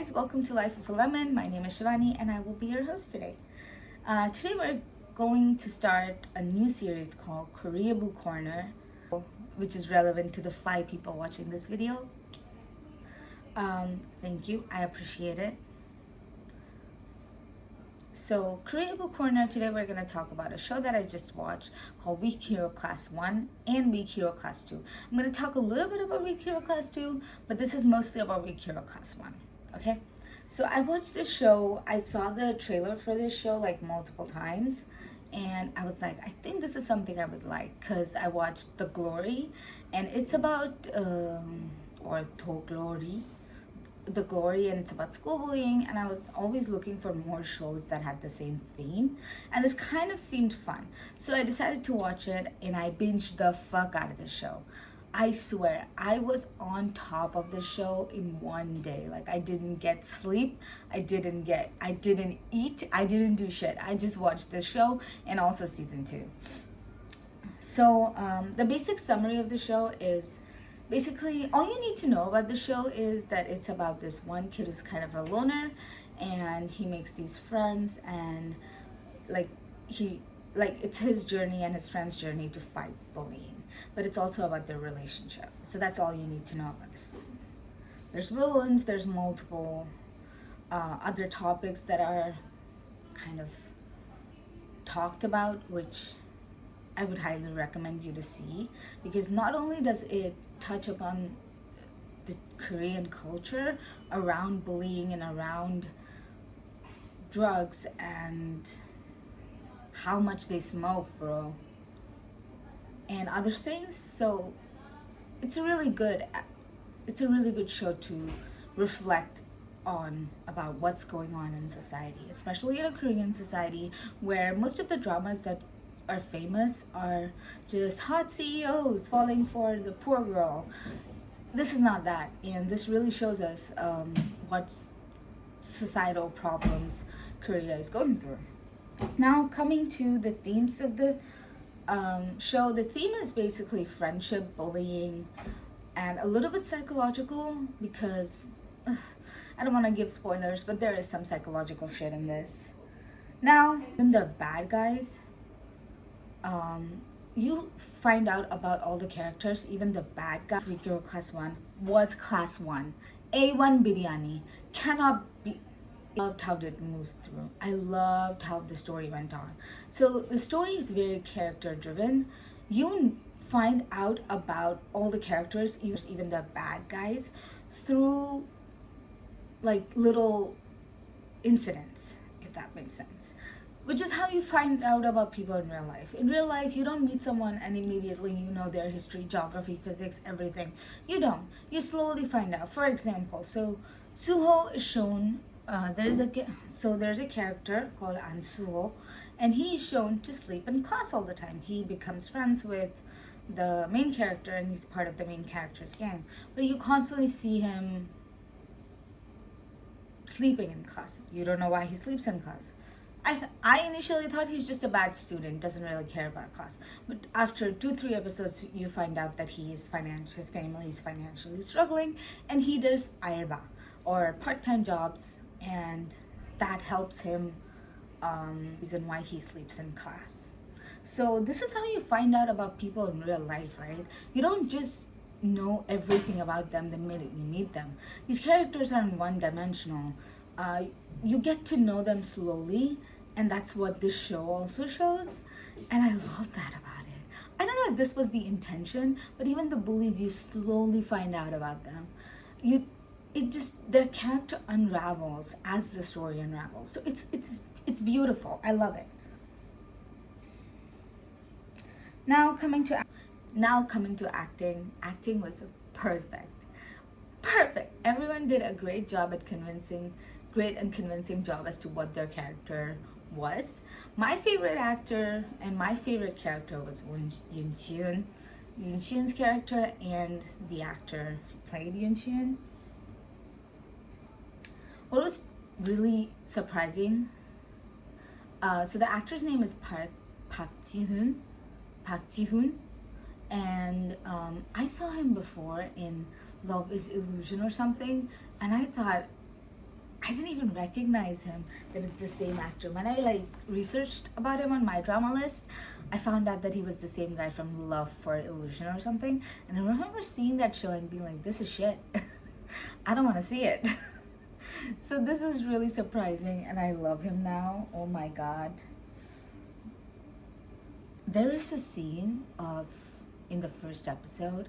guys, welcome to Life of a Lemon. My name is Shivani and I will be your host today. Today we're going to start a new series called Koreaboo Corner, which is relevant to the 5 people watching this video. Thank you, I appreciate it. So Koreaboo Corner, today we're going to talk about a show that I just watched called Weak Hero Class 1 and Weak Hero Class 2. I'm going to talk a little bit about Weak Hero Class 2, but this is mostly about Weak Hero Class 1. Okay, so I watched this show. I saw the trailer for this show like multiple times, and I was like, I think this is something I would like, because I watched The Glory, and it's about or The Glory, and it's about school bullying, and I was always looking for more shows that had the same theme, and this kind of seemed fun, so I decided to watch it, and I binged the fuck out of the show. I swear, I was on top of the show in one day. Like, I didn't get sleep, I didn't eat, I didn't do shit. I just watched this show and also season 2. So the basic summary of the show is, basically all you need to know about the show is that it's about this one kid who's kind of a loner, and he makes these friends, and it's his journey and his friend's journey to fight bullying, but it's also about their relationship. So that's all you need to know about this. There's villains, there's multiple other topics that are kind of talked about, which I would highly recommend you to see, because not only does it touch upon the Korean culture around bullying and around drugs and how much they smoke, bro, and other things. So it's a really good show to reflect on about what's going on in society, especially in a Korean society where most of the dramas that are famous are just hot CEOs falling for the poor girl. This is not that, and this really shows us what societal problems Korea is going through. Now, coming to the themes of the show, the theme is basically friendship, bullying, and a little bit psychological, because I don't want to give spoilers, but there is some psychological shit in this. Now, in the bad guys, you find out about all the characters. Even the bad guy, Weak Hero Class 1 was Class 1. A1 biryani cannot be. Loved how it moved through. I loved how the story went on. So the story is very character driven. You find out about all the characters, even the bad guys, through like little incidents, if that makes sense. Which is how you find out about people in real life. In real life, you don't meet someone and immediately you know their history, geography, physics, everything. You don't. You slowly find out. For example, so Suho is shown. There's a character called An Suho, and he is shown to sleep in class all the time. He becomes friends with the main character, and he's part of the main character's gang. But you constantly see him sleeping in class. You don't know why he sleeps in class. I initially thought he's just a bad student, doesn't really care about class. But after 2-3 episodes, you find out that his family is financially struggling, and he does alba, or part-time jobs, and that helps him reason why he sleeps in class. So this is how you find out about people in real life, right? You don't just know everything about them the minute you meet them. These characters aren't one-dimensional. You get to know them slowly, and that's what this show also shows, and I love that about it. I don't know if this was the intention, but even the bullies, you slowly find out about them. Their character unravels as the story unravels. So it's beautiful. I love it. Now coming to acting. Acting was perfect. Everyone did a great and convincing job as to what their character was. My favorite actor and my favorite character was Yoon Ji-eun. Yoon Ji-eun's character and the actor who played Yoon Ji-eun. What was really surprising, so the actor's name is Park Ji-hoon, and I saw him before in Love is Illusion or something, and I thought I didn't even recognize him, that it's the same actor. When I like researched about him on my drama list, I found out that he was the same guy from Love for Illusion or something. And I remember seeing that show and being like, this is shit. I don't want to see it. So this is really surprising, and I love him now. Oh my god. There is a scene of, in the first episode,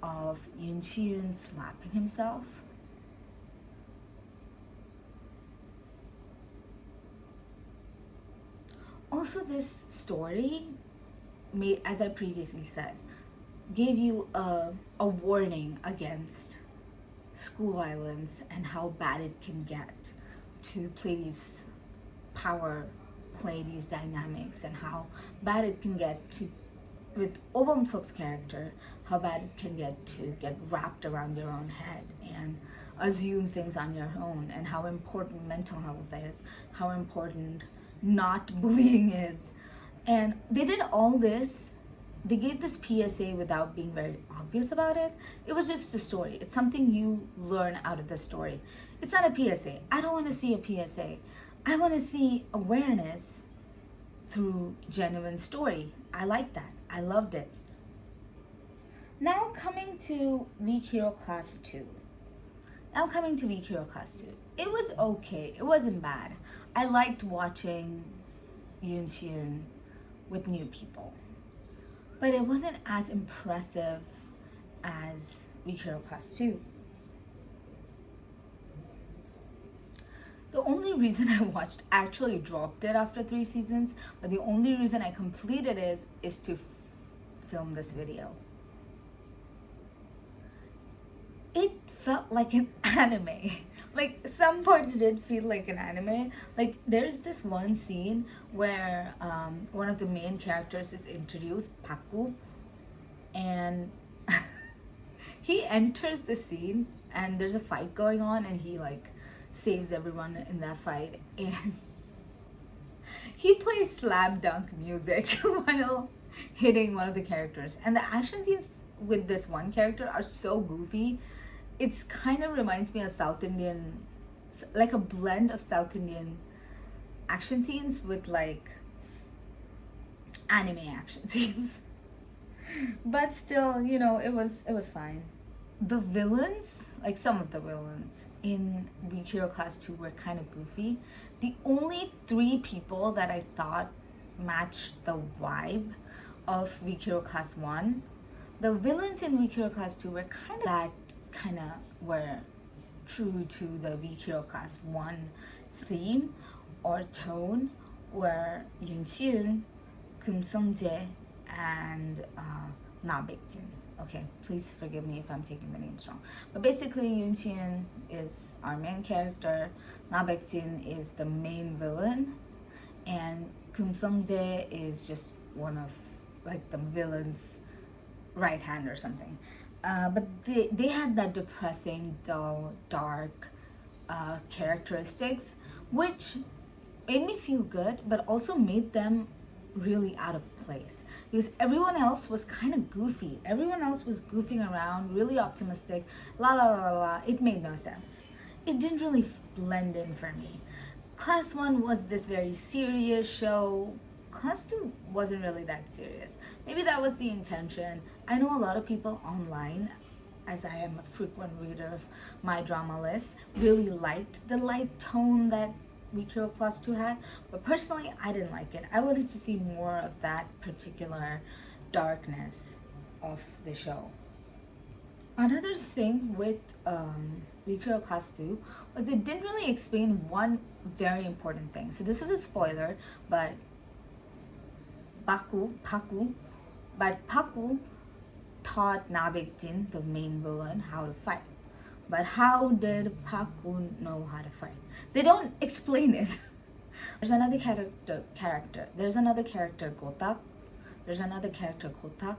of Yoon Shi-yoon slapping himself. Also, this story made, as I previously said, gave you a warning against school violence and how bad it can get to play these play these dynamics, and how bad it can get to, with Oh Bum-suk's character, how bad it can get to get wrapped around your own head and assume things on your own, and how important mental health is, how important not bullying is. And they did all this, they gave this PSA without being very obvious about it. It was just a story. It's something you learn out of the story. It's not a PSA. I don't want to see a PSA. I want to see awareness through genuine story. I like that. I loved it. Now coming to Weak Hero Class 2. It was okay. It wasn't bad. I liked watching Yoon Shi-yoon with new people. But it wasn't as impressive as Weak Hero Class 2. The only reason I watched, actually dropped it after 3 seasons, but the only reason I completed it is to film this video. It felt like an anime. Like, some parts did feel like an anime. Like, there's this one scene where one of the main characters is introduced, Paku, and he enters the scene and there's a fight going on, and he like saves everyone in that fight, and he plays slam dunk music while hitting one of the characters. And the action scenes with this one character are so goofy. It's kind of reminds me of South Indian, like a blend of South Indian action scenes with like anime action scenes. But still, you know, it was fine. The villains, like some of the villains in Weak Hero Class 2 were kind of goofy. The only 3 people that I thought matched the vibe of Weak Hero Class 1, the villains in Weak Hero Class 2 were kind of were true to the Weak Hero Class 1 theme or tone, where Yoon Shi-yoon, Kim Sung-jae, and Na Baek-jin. Okay, please forgive me if I'm taking the names wrong. But basically, Yoon Shi-yoon is our main character, Na Baek-jin is the main villain, and Kim Sung-jae is just one of like the villain's right hand or something. But they had that depressing, dull, dark characteristics, which made me feel good, but also made them really out of place, because everyone else was kind of goofy. Everyone else was goofing around, really optimistic, la la la la. It made no sense. It didn't really blend in for me. Class 1 was this very serious show. Class 2 wasn't really that serious. Maybe that was the intention. I know a lot of people online, as I am a frequent reader of my drama list, really liked the light tone that Weak Hero Class 2 had, but personally I didn't like it. I wanted to see more of that particular darkness of the show. Another thing with Weak Hero Class 2 was they didn't really explain one very important thing. So this is a spoiler, but Paku taught Na Baek-jin, the main villain, how to fight. But how did Paku know how to fight? They don't explain it. There's another character. There's another character, Gotak. There's another character, Kotak.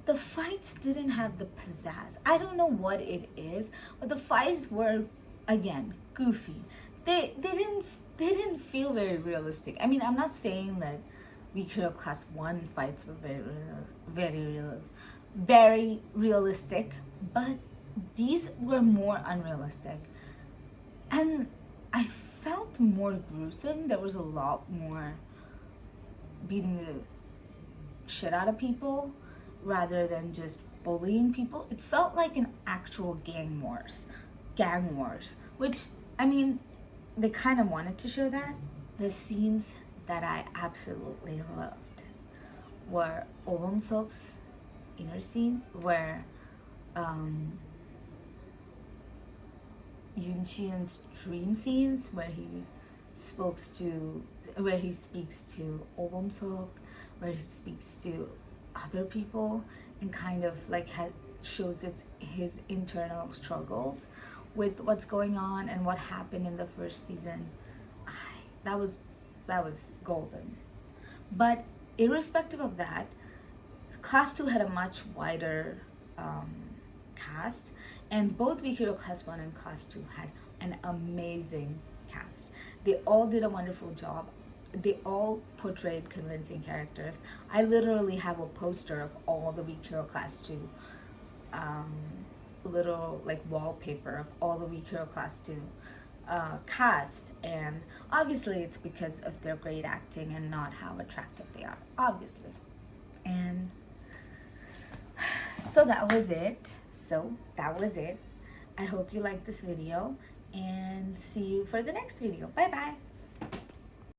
The fights didn't have the pizzazz. I don't know what it is, but the fights were, again, goofy. They didn't feel very realistic. I mean, I'm not saying that Weak Hero Class 1 fights were very realistic, but these were more unrealistic. And I felt more gruesome. There was a lot more beating the shit out of people rather than just bullying people. It felt like an actual gang wars, which, I mean, they kind of wanted to show that. The scenes that I absolutely loved were Oh Bong-seok's inner scene, where Yoon Shien's dream scenes, where he speaks to Oh Bong-seok, where he speaks to other people, and kind of like shows his internal struggles with what's going on and what happened in the first season. That was golden. But irrespective of that, Class 2 had a much wider cast, and both Big Hero Class 1 and Class 2 had an amazing cast. They all did a wonderful job. They all portrayed convincing characters. I literally have a poster of all the Big Hero Class 2, little like wallpaper of all the Big Hero Class 2 cast, and obviously it's because of their great acting and not how attractive they are, obviously. And so that was it. I hope you liked this video, and see you for the next video. Bye bye.